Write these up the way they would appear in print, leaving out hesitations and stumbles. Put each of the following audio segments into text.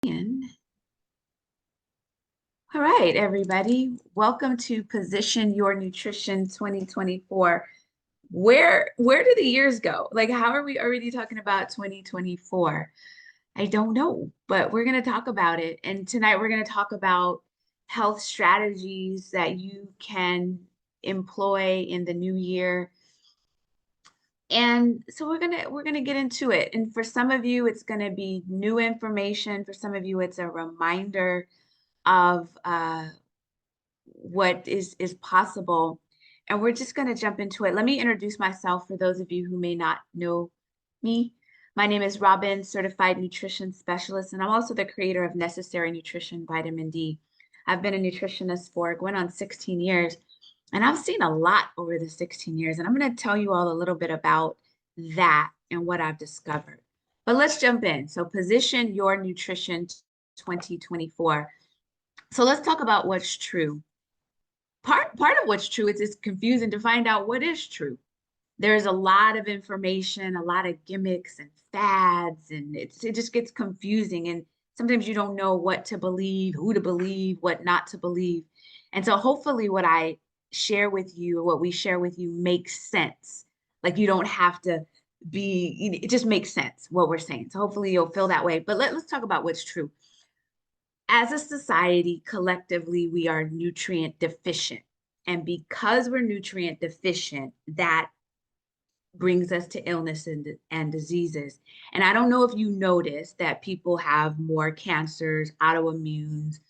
And all right, everybody, welcome to Position Your Nutrition 2024. Where do the years go? Like, how are we already talking about 2024? I don't know, but we're going to talk about it. And tonight we're going to talk about health strategies that you can employ in the new year. And so we're gonna get into it. And for some of you, it's gonna be new information. For some of you, it's a reminder of what is possible. And we're just going to jump into it. Let me introduce myself for those of you who may not know me. My name is Robin, certified nutrition specialist, and I'm also the creator of Necessary Nutrition Vitamin D. I've been a nutritionist for going on 16 years, and I've seen a lot over the 16 years. And I'm going to tell you all a little bit about that and what I've discovered. But let's jump in. So, Position Your Nutrition 2024. So, let's talk about what's true. Part of what's true is it's confusing to find out what is true. There's a lot of information, a lot of gimmicks and fads, and it just gets confusing. And sometimes you don't know what to believe, who to believe, what not to believe. And so hopefully what I share with you, what we share with you makes sense. Like you don't have to it just makes sense what we're saying. So hopefully you'll feel that way. But let's talk about what's true. As a society, collectively, we are nutrient deficient. And because we're nutrient deficient, that brings us to illness and diseases. And I don't know if you notice that people have more cancers, autoimmunes,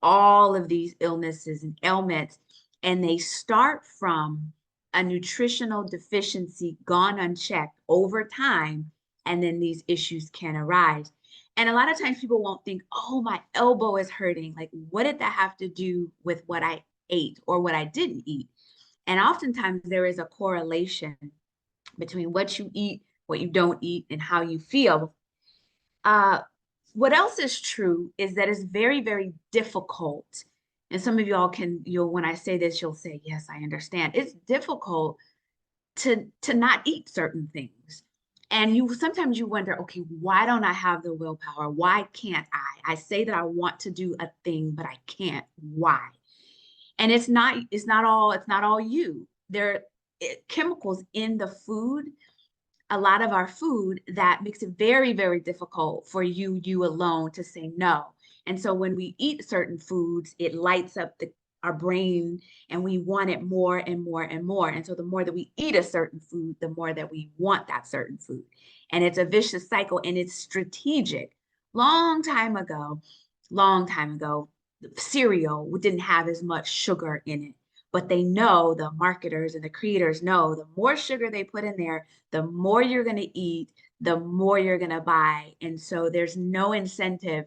all of these illnesses and ailments, and they start from a nutritional deficiency gone unchecked over time, and then these issues can arise. And a lot of times people won't think, oh, my elbow is hurting. Like, what did that have to do with what I ate or what I didn't eat? And oftentimes there is a correlation between what you eat, what you don't eat, and how you feel. Uh, what else is true is that it's very, very difficult. And some of y'all when I say this, you'll say, yes, I understand. It's difficult to not eat certain things. And sometimes you wonder, okay, why don't I have the willpower? Why can't I? I say that I want to do a thing, but I can't. Why? And it's not all you. There are chemicals in the food, a lot of our food, that makes it very, very difficult for you alone to say no. And so when we eat certain foods, it lights up our brain and we want it more and more and more. And so the more that we eat a certain food, the more that we want that certain food. And it's a vicious cycle and it's strategic. Long time ago, long time ago, cereal didn't have as much sugar in it. But they know, the marketers and the creators know, the more sugar they put in there, the more you're going to eat, the more you're going to buy. And so there's no incentive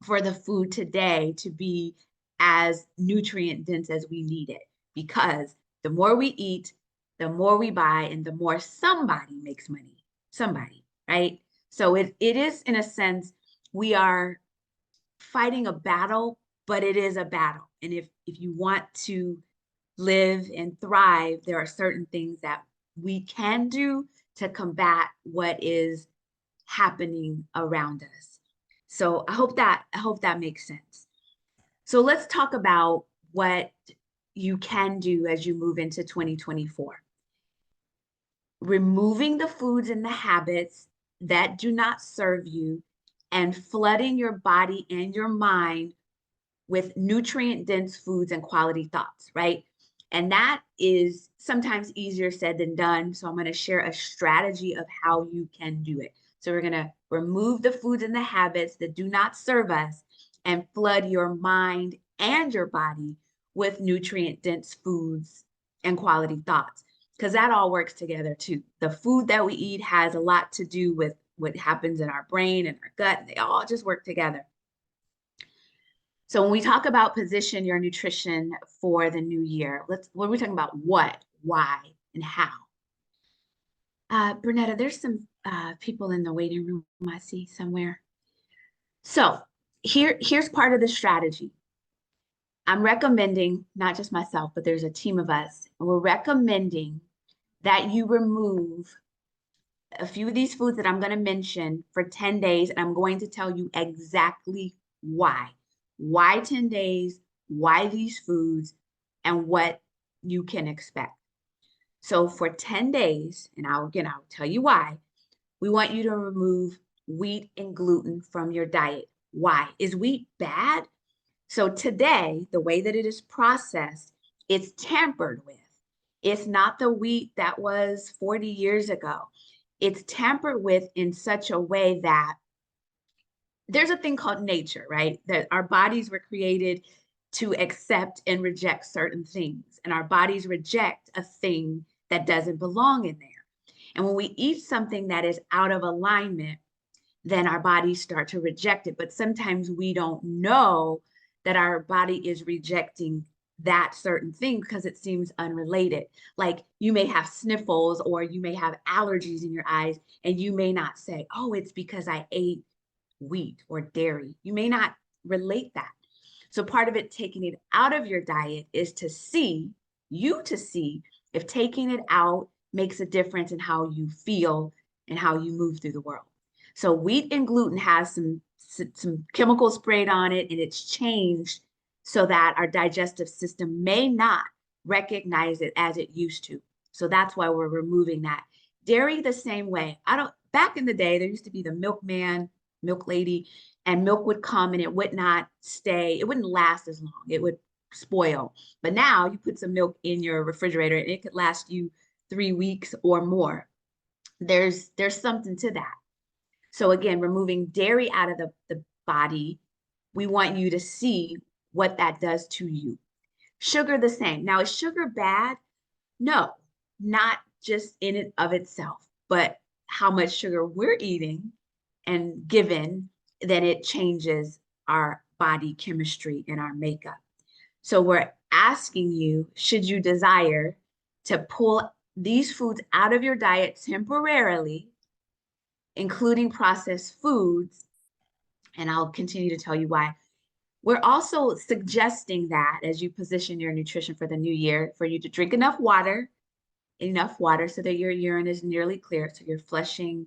for the food today to be as nutrient dense as we need it, because the more we eat, the more we buy, and the more somebody makes money. Somebody, right? So it is, in a sense, we are fighting a battle, but it is a battle. And if you want to live and thrive, there are certain things that we can do to combat what is happening around us. So I hope that makes sense. So let's talk about what you can do as you move into 2024. Removing the foods and the habits that do not serve you and flooding your body and your mind with nutrient dense foods and quality thoughts, right? And that is sometimes easier said than done. So I'm going to share a strategy of how you can do it. So we're going to remove the foods and the habits that do not serve us and flood your mind and your body with nutrient dense foods and quality thoughts, because that all works together too. The food that we eat has a lot to do with what happens in our brain and our gut. They all just work together. So when we talk about position your nutrition for the new year, what are we talking about? What, why, and how? Bernetta, there's some people in the waiting room I see somewhere. So here's part of the strategy. I'm recommending, not just myself, but there's a team of us, and we're recommending that you remove a few of these foods that I'm going to mention for 10 days, and I'm going to tell you exactly why. Why 10 days, why these foods, and what you can expect. So for 10 days, and I'll tell you why, we want you to remove wheat and gluten from your diet. Why? Is wheat bad? So today, the way that it is processed, it's tampered with. It's not the wheat that was 40 years ago. It's tampered with in such a way that there's a thing called nature, right? That our bodies were created to accept and reject certain things, and our bodies reject a thing that doesn't belong in there. And when we eat something that is out of alignment, then our bodies start to reject it. But sometimes we don't know that our body is rejecting that certain thing because it seems unrelated. Like you may have sniffles or you may have allergies in your eyes, and you may not say, oh, it's because I ate wheat or dairy. You may not relate that. So part of it, taking it out of your diet, is to see if taking it out makes a difference in how you feel and how you move through the world. So wheat and gluten has some chemicals sprayed on it, and it's changed so that our digestive system may not recognize it as it used to. So that's why we're removing that. Dairy the same way. Back in the day, there used to be the milkman, milk lady, and milk would come and it would not stay, it wouldn't last as long. It would spoil. But now you put some milk in your refrigerator and it could last you 3 weeks or more. There's something to that. So again, removing dairy out of the body, we want you to see what that does to you. Sugar the same. Now, is sugar bad? No, not just in and of itself, but how much sugar we're eating and given, then it changes our body chemistry and our makeup. So we're asking you, should you desire to pull these foods out of your diet temporarily, including processed foods, and I'll continue to tell you why. We're also suggesting that as you position your nutrition for the new year, for you to drink enough water so that your urine is nearly clear, so you're flushing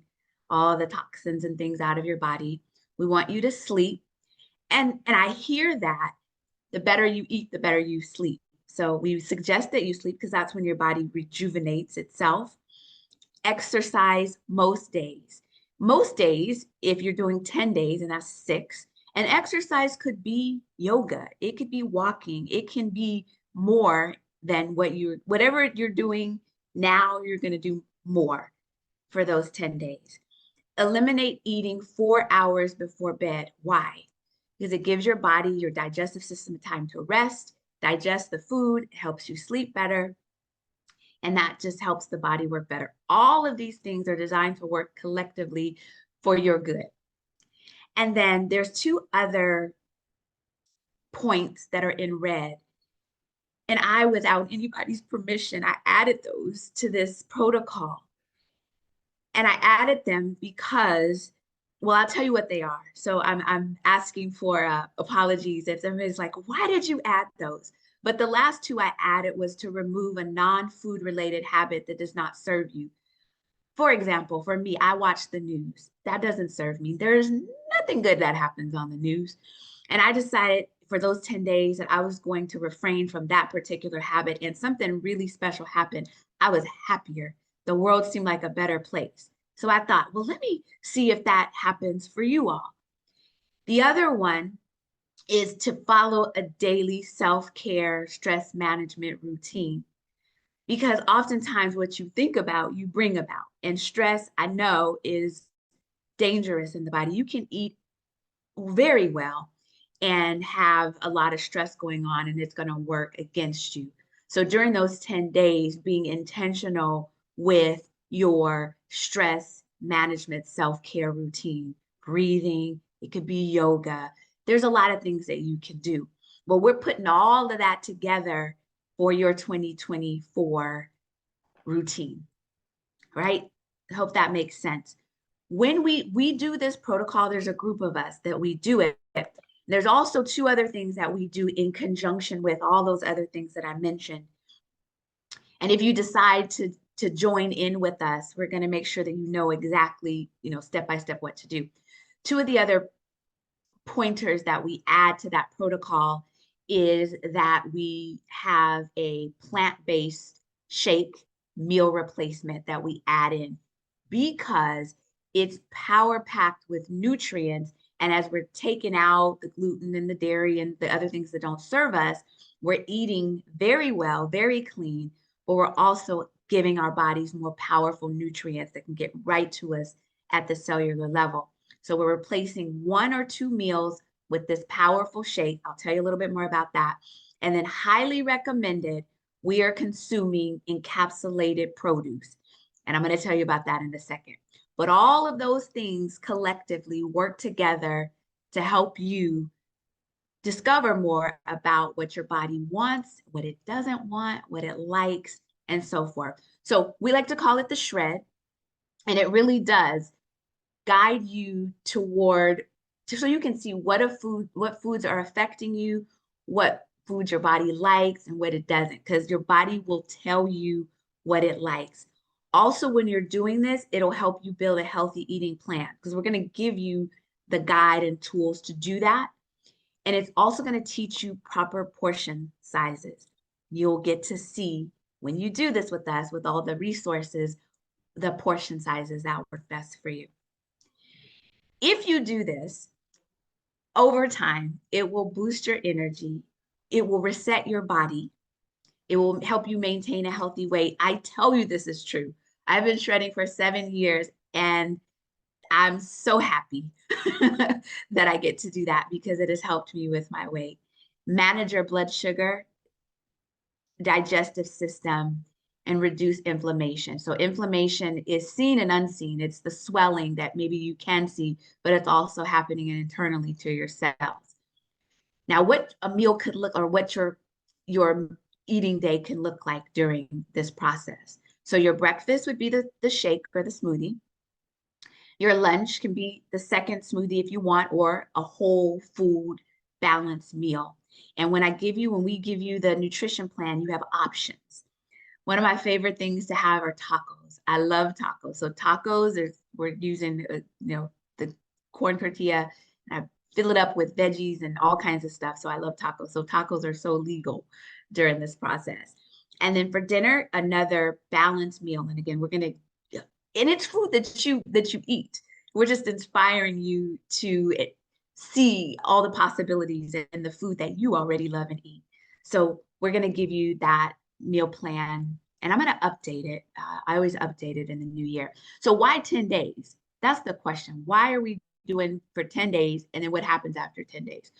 all the toxins and things out of your body. We want you to sleep. And I hear that the better you eat, the better you sleep. So we suggest that you sleep because that's when your body rejuvenates itself. Exercise most days. Most days, if you're doing 10 days, and that's 6, and exercise could be yoga, it could be walking, it can be more than whatever you're doing now, you're going to do more for those 10 days. Eliminate eating 4 hours before bed. Why? Because it gives your body, your digestive system, time to rest, digest the food, helps you sleep better, and that just helps the body work better. All of these things are designed to work collectively for your good. And then there's 2 other points that are in red. And I, without anybody's permission, I added those to this protocol. And I added them because, well, I'll tell you what they are. So I'm asking for apologies if somebody's like, why did you add those? But the last 2 I added was to remove a non-food related habit that does not serve you. For example, for me, I watch the news. That doesn't serve me. There's nothing good that happens on the news. And I decided for those 10 days that I was going to refrain from that particular habit, and something really special happened. I was happier. The world seemed like a better place. So I thought, well, let me see if that happens for you all. The other one is to follow a daily self-care stress management routine. Because oftentimes what you think about, you bring about. And stress, I know, is dangerous in the body. You can eat very well and have a lot of stress going on, and it's going to work against you. So during those 10 days, being intentional with your stress management self-care routine, breathing, it could be yoga. There's a lot of things that you can do. But we're putting all of that together for your 2024 routine, right? I hope that makes sense. When we do this protocol, there's a group of us that we do it. There's also 2 other things that we do in conjunction with all those other things that I mentioned. And if you decide to to join in with us, we're going to make sure that you know exactly, step by step what to do. Two of the other pointers that we add to that protocol is that we have a plant-based shake meal replacement that we add in because it's power packed with nutrients. And as we're taking out the gluten and the dairy and the other things that don't serve us, we're eating very well, very clean, but we're also giving our bodies more powerful nutrients that can get right to us at the cellular level. So we're replacing 1 or 2 meals with this powerful shake. I'll tell you a little bit more about that. And then highly recommended, we are consuming encapsulated produce. And I'm going to tell you about that in a second. But all of those things collectively work together to help you discover more about what your body wants, what it doesn't want, what it likes, and so forth. So we like to call it the shred. And it really does guide you toward, so you can see what foods are affecting you, what foods your body likes and what it doesn't, because your body will tell you what it likes. Also, when you're doing this, it'll help you build a healthy eating plan because we're going to give you the guide and tools to do that. And it's also going to teach you proper portion sizes. You'll get to see when you do this with us, with all the resources, the portion sizes that work best for you. If you do this over time, it will boost your energy. It will reset your body. It will help you maintain a healthy weight. I tell you this is true. I've been shredding for 7 years and I'm so happy that I get to do that because it has helped me with my weight. Manage your blood sugar, digestive system, and reduce inflammation. So inflammation is seen and unseen. It's the swelling that maybe you can see, but it's also happening internally to your cells. Now, what a meal could look, or what your eating day can look like during this process. So your breakfast would be the shake or the smoothie. Your lunch can be the second smoothie if you want, or a whole food balanced meal. And when we give you the nutrition plan, you have options. One of my favorite things to have are tacos. I love tacos. So tacos we're using, the corn tortilla, and I fill it up with veggies and all kinds of stuff. So I love tacos. So tacos are so legal during this process. And then for dinner, another balanced meal. And again, and it's food that you eat. We're just inspiring you to see all the possibilities in the food that you already love and eat. So we're going to give you that meal plan, and I'm going to update it. I always update it in the new year. So why 10 days? That's the question. Why are we doing for 10 days? And then what happens after 10 days?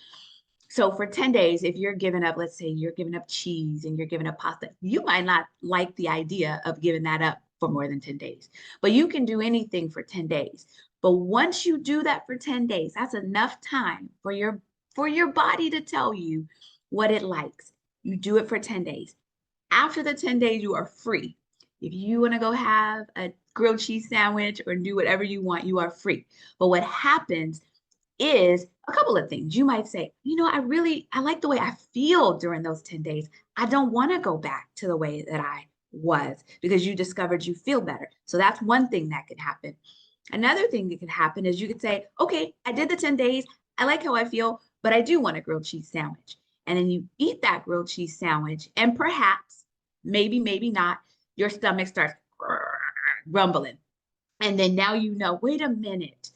So for 10 days, if you're giving up, let's say you're giving up cheese and you're giving up pasta, you might not like the idea of giving that up for more than 10 days, but you can do anything for 10 days. But once you do that for 10 days, that's enough time for your body to tell you what it likes. You do it for 10 days. After the 10 days, you are free. If you want to go have a grilled cheese sandwich or do whatever you want, you are free. But what happens is a couple of things. You might say, I like the way I feel during those 10 days. I don't want to go back to the way that I was, because you discovered you feel better. So that's one thing that could happen. Another thing that could happen is you could say, okay, I did the 10 days. I like how I feel, but I do want a grilled cheese sandwich. And then you eat that grilled cheese sandwich, and perhaps, maybe not, your stomach starts rumbling. And then now wait a minute,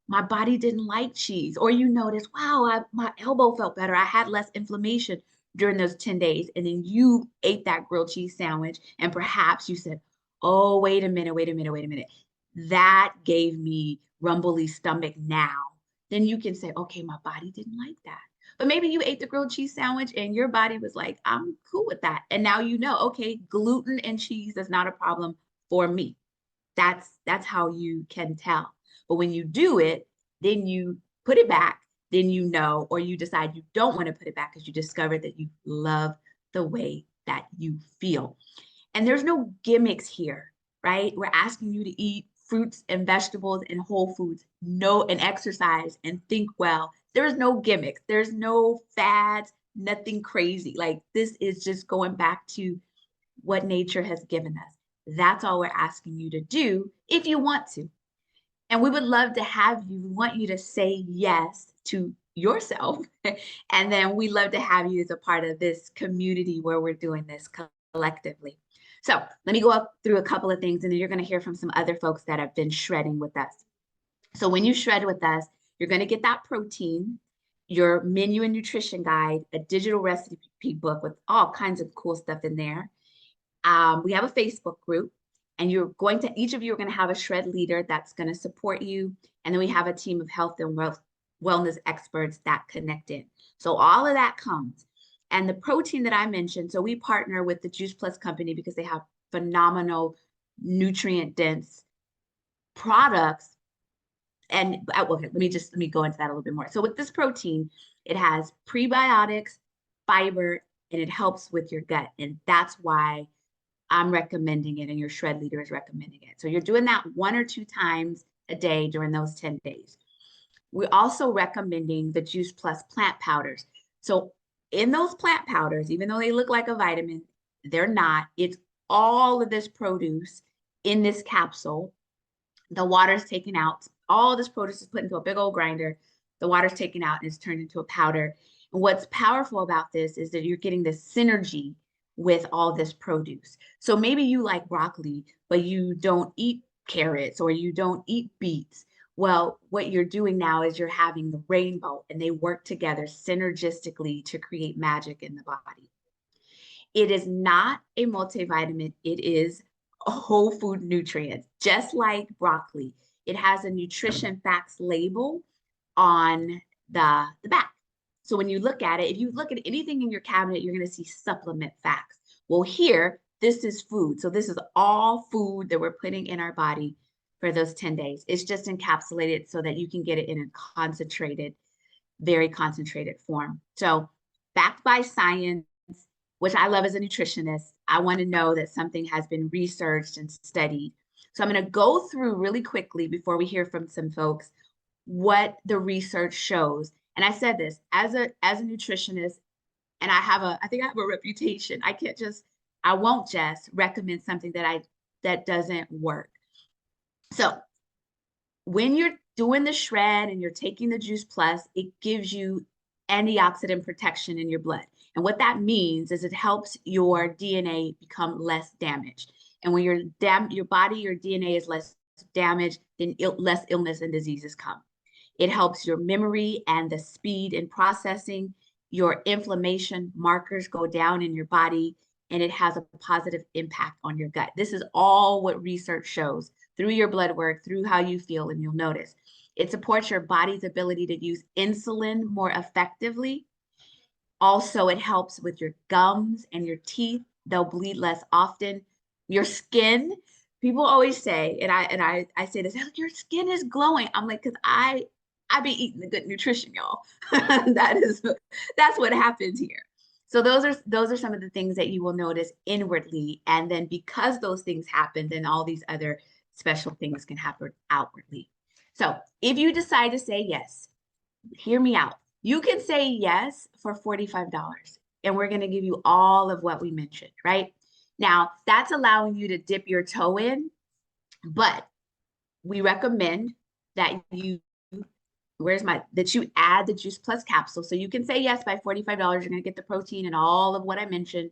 my body didn't like cheese. Or you notice, wow, my elbow felt better. I had less inflammation during those 10 days. And then you ate that grilled cheese sandwich, and perhaps you said, oh, wait a minute. That gave me rumbly stomach now. Then you can say, okay, my body didn't like that. But maybe you ate the grilled cheese sandwich and your body was like, I'm cool with that. And now okay, gluten and cheese is not a problem for me. That's how you can tell. But when you do it, then you put it back, then or you decide you don't want to put it back because you discovered that you love the way that you feel. And there's no gimmicks here, right? We're asking you to eat fruits and vegetables and whole foods, and exercise and think well. There's no gimmicks. There's no fads, nothing crazy. Like, this is just going back to what nature has given us. That's all we're asking you to do if you want to. And we would love to have you. We want you to say yes to yourself. And then we love to have you as a part of this community where we're doing this collectively. So let me go up through a couple of things, and then you're going to hear from some other folks that have been shredding with us. So when you shred with us, you're going to get that protein, your menu and nutrition guide, a digital recipe book with all kinds of cool stuff in there. We have a Facebook group, and each of you are going to have a shred leader that's going to support you. And then we have a team of health and wellness experts that connect in. So all of that comes. And the protein that I mentioned, so we partner with the Juice Plus company because they have phenomenal nutrient dense products. And okay, let me go into that a little bit more. So with this protein, it has prebiotics, fiber, and it helps with your gut. And that's why I'm recommending it and your shred leader is recommending it. So you're doing that 1 or 2 times a day during those 10 days. We're also recommending the Juice Plus plant powders. So in those plant powders, even though they look like a vitamin, they're not. It's all of this produce in this capsule. The water's taken out. All this produce is put into a big old grinder. The water's taken out and it's turned into a powder. And what's powerful about this is that you're getting this synergy with all this produce. So maybe you like broccoli, but you don't eat carrots or you don't eat beets. Well, what you're doing now is you're having the rainbow and they work together synergistically to create magic in the body. It is not a multivitamin. It is a whole food nutrient, just like broccoli. It has a nutrition facts label on the back. So when you look at it, if you look at anything in your cabinet, you're going to see supplement facts. Well, here, this is food. So this is all food that we're putting in our body for those 10 days. It's just encapsulated so that you can get it in a concentrated, very concentrated form. So backed by science, which I love as a nutritionist, I want to know that something has been researched and studied. So I'm going to go through really quickly before we hear from some folks what the research shows. And I said this as a nutritionist, and I think I have a reputation. I won't just recommend something that doesn't work. So when you're doing the shred and you're taking the Juice Plus, it gives you antioxidant protection in your blood. And what that means is it helps your DNA become less damaged. And when your body, your DNA is less damaged, then less illness and diseases come. It helps your memory and the speed in processing. Your inflammation markers go down in your body, and it has a positive impact on your gut. This is all what research shows through your blood work, through how you feel, and you'll notice. It supports your body's ability to use insulin more effectively. Also, it helps with your gums and your teeth. They'll bleed less often. Your skin, people always say, and I say this, your skin is glowing. I'm like, because I be eating the good nutrition, y'all. That's what happens here. So those are some of the things that you will notice inwardly. And then because those things happen, then all these other special things can happen outwardly. So if you decide to say yes, hear me out. You can say yes for $45, and we're going to give you all of what we mentioned, right? Now, that's allowing you to dip your toe in, but we recommend that you add the Juice Plus capsule. So you can say yes by $45. You're going to get the protein and all of what I mentioned.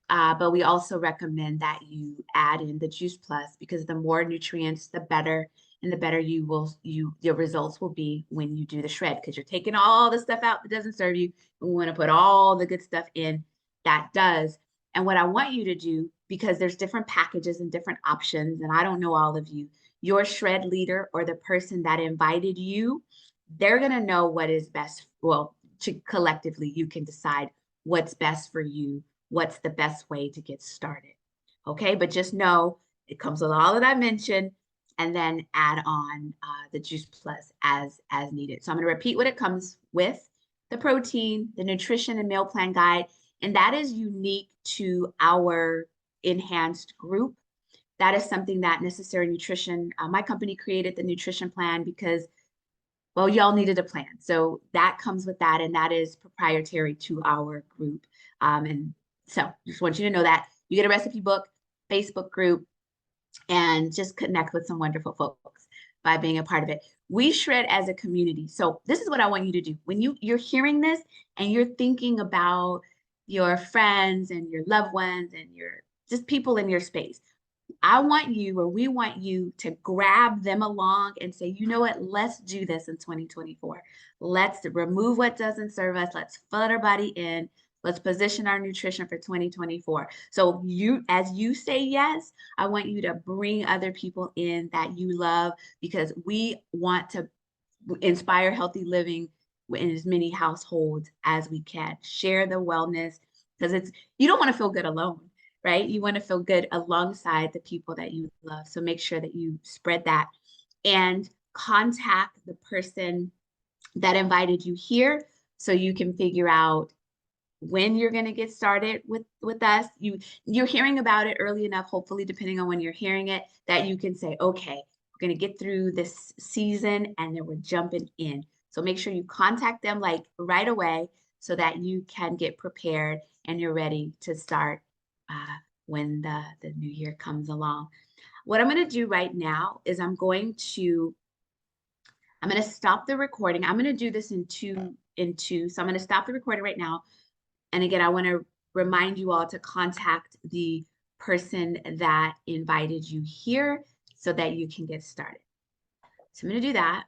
But we also recommend that you add in the Juice Plus because the more nutrients, the better. And the better your results will be when you do the shred, because you're taking all the stuff out that doesn't serve you. And we want to put all the good stuff in that does. And what I want you to do, because there's different packages and different options, and I don't know all of you, your shred leader or the person that invited you, they're going to know what is best. Well, collectively, you can decide what's best for you, what's the best way to get started. Okay, but just know it comes with all that I mentioned, and then add on the Juice Plus as needed. So I'm going to repeat what it comes with: the protein, the nutrition and meal plan guide, and that is unique to our enhanced group. That is something that Necessary Nutrition, my company created the nutrition plan because, well, y'all needed a plan. So that comes with that, and that is proprietary to our group. And so just want you to know that you get a recipe book. Facebook group and just connect with some wonderful folks by being a part of it. We shred as a community. So this is what I want you to do. When you're hearing this and you're thinking about your friends and your loved ones and your just people in your space, I want you, or we want you to grab them along and say, you know what, let's do this in 2024. Let's remove what doesn't serve us. Let's fill our body in. Let's position our nutrition for 2024. So as you say yes, I want you to bring other people in that you love, because we want to inspire healthy living in as many households as we can. Share the wellness, because you don't want to feel good alone, right? You want to feel good alongside the people that you love. So make sure that you spread that and contact the person that invited you here so you can figure out when you're going to get started with us. You're hearing about it early enough, hopefully, depending on when you're hearing it, that you can say, okay, we're going to get through this season and then we're jumping in. So make sure you contact them like right away so that you can get prepared and you're ready to start when the new year comes along. What I'm going to do right now is I'm going to stop the recording. I'm going to do this in two. So I'm going to stop the recording right now. And again, I want to remind you all to contact the person that invited you here so that you can get started. So I'm going to do that.